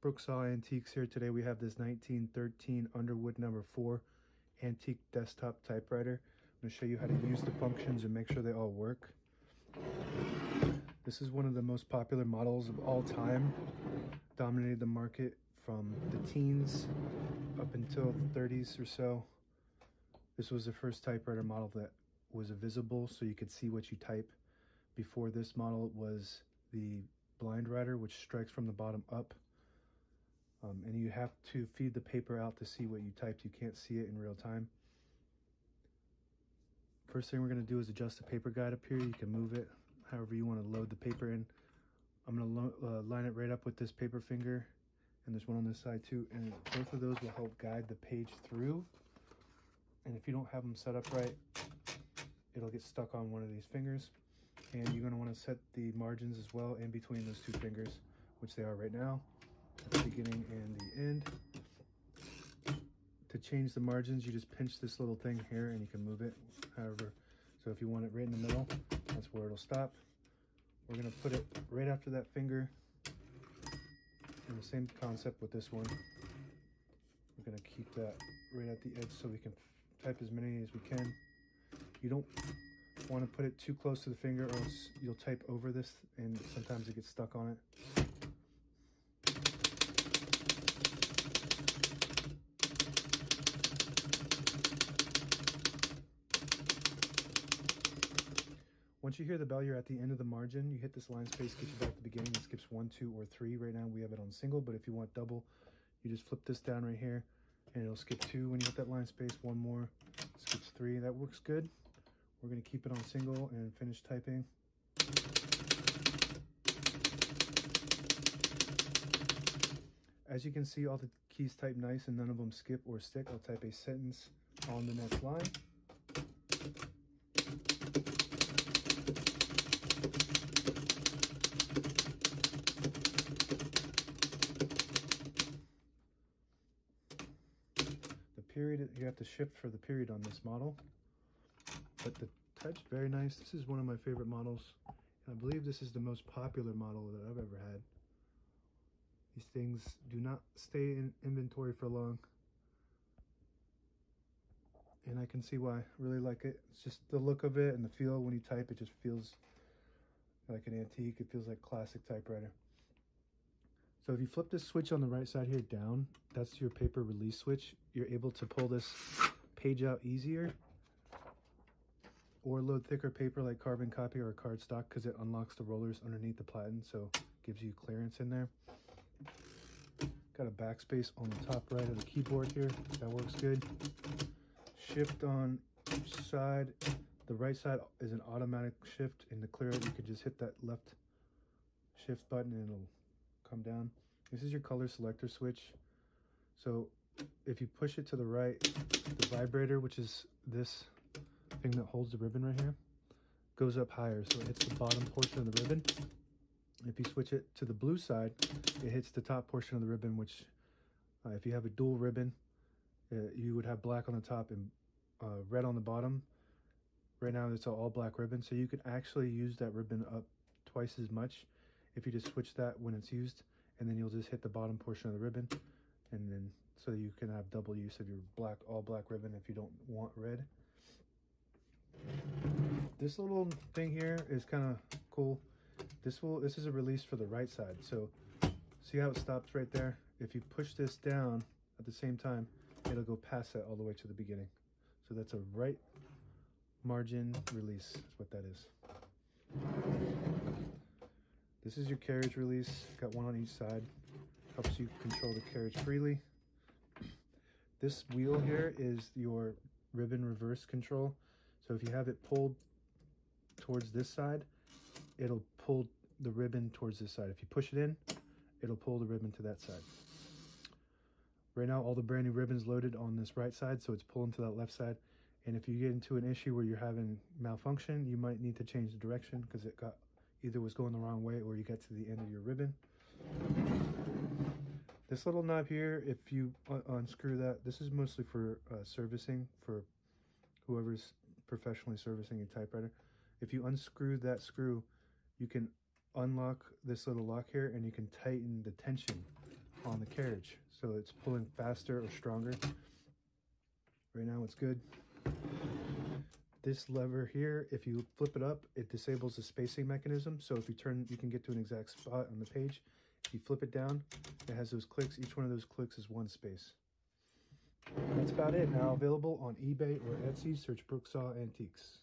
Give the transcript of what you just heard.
Brooksaw Antiques here. Today we have this 1913 Underwood No. 4 antique desktop typewriter. I'm going to show you how to use the functions and make sure they all work. This is one of the most popular models of all time. Dominated the market from the teens up until the 30s or so. This was the first typewriter model that was visible so you could see what you type. Before this model was the blind writer, which strikes from the bottom up. And you have to feed the paper out to see what you typed. You can't see it in real time. First thing we're going to do is adjust the paper guide up here. You can move it however you want to load the paper in. I'm going to line it right up with this paper finger, and there's one on this side too, and both of those will help guide the page through. And if you don't have them set up right, it'll get stuck on one of these fingers. And you're going to want to set the margins as well in between those two fingers, which they are right now, at the beginning and the end. To change the margins, you just pinch this little thing here and you can move it however. So if you want it right in the middle, that's where it'll stop. We're going to put it right after that finger. And the same concept with this one. We're going to keep that right at the edge so we can type as many as we can. You don't want to put it too close to the finger or else you'll type over this and sometimes it gets stuck on it. Once you hear the bell, you're at the end of the margin. You hit this line space, gets you back to the beginning. It skips 1, 2, or 3. Right now we have it on single, but if you want double, you just flip this down right here and it'll skip 2 when you hit that line space. 1 more, skips 3. That works good. We're going to keep it on single and finish typing. As you can see, all the keys type nice and none of them skip or stick. I'll type a sentence on the next line. The period, you have to shift for the period on this model. But the type's very nice. This is one of my favorite models. And I believe this is the most popular model that I've ever had. These things do not stay in inventory for long. And I can see why. I really like it. It's just the look of it and the feel when you type. It just feels like an antique. It feels like classic typewriter. So if you flip this switch on the right side here down, that's your paper release switch. You're able to pull this page out easier or load thicker paper like carbon copy or cardstock because it unlocks the rollers underneath the platen, so gives you clearance in there. Got a backspace on the top right of the keyboard here. That works good. Shift on each side. The right side is an automatic shift, and to clear it, you could just hit that left shift button and it'll come down. This is your color selector switch. So if you push it to the right, the vibrator, which is this thing that holds the ribbon right here, goes up higher, so it hits the bottom portion of the ribbon. If you switch it to the blue side, it hits the top portion of the ribbon, which if you have a dual ribbon, you would have black on the top and red on the bottom. Right now it's an all black ribbon, so you could actually use that ribbon up twice as much if you just switch that when it's used, and then you'll just hit the bottom portion of the ribbon, and then so you can have double use of your all black ribbon if you don't want red. This little thing here is kind of cool. This is a release for the right side. So see how it stops right there? If you push this down at the same time, it'll go past that all the way to the beginning. So that's a right margin release, is what that is. This is your carriage release. Got one on each side. Helps you control the carriage freely. This wheel here is your ribbon reverse control. So if you have it pulled towards this side, it'll pull the ribbon towards this side. If you push it in, it'll pull the ribbon to that side. Right now, all the brand new ribbons loaded on this right side, so it's pulling to that left side. And if you get into an issue where you're having malfunction, you might need to change the direction because it either was going the wrong way or you got to the end of your ribbon. This little knob here, if you unscrew that, this is mostly for servicing, for whoever's professionally servicing your typewriter. If you unscrew that screw, you can unlock this little lock here and you can tighten the tension on the carriage, so it's pulling faster or stronger. Right now it's good. This lever here, if you flip it up, it disables the spacing mechanism. So if you turn, you can get to an exact spot on the page. If you flip it down, it has those clicks. Each one of those clicks is one space. That's about it. Now available on eBay or Etsy. Search Brooksaw Antiques.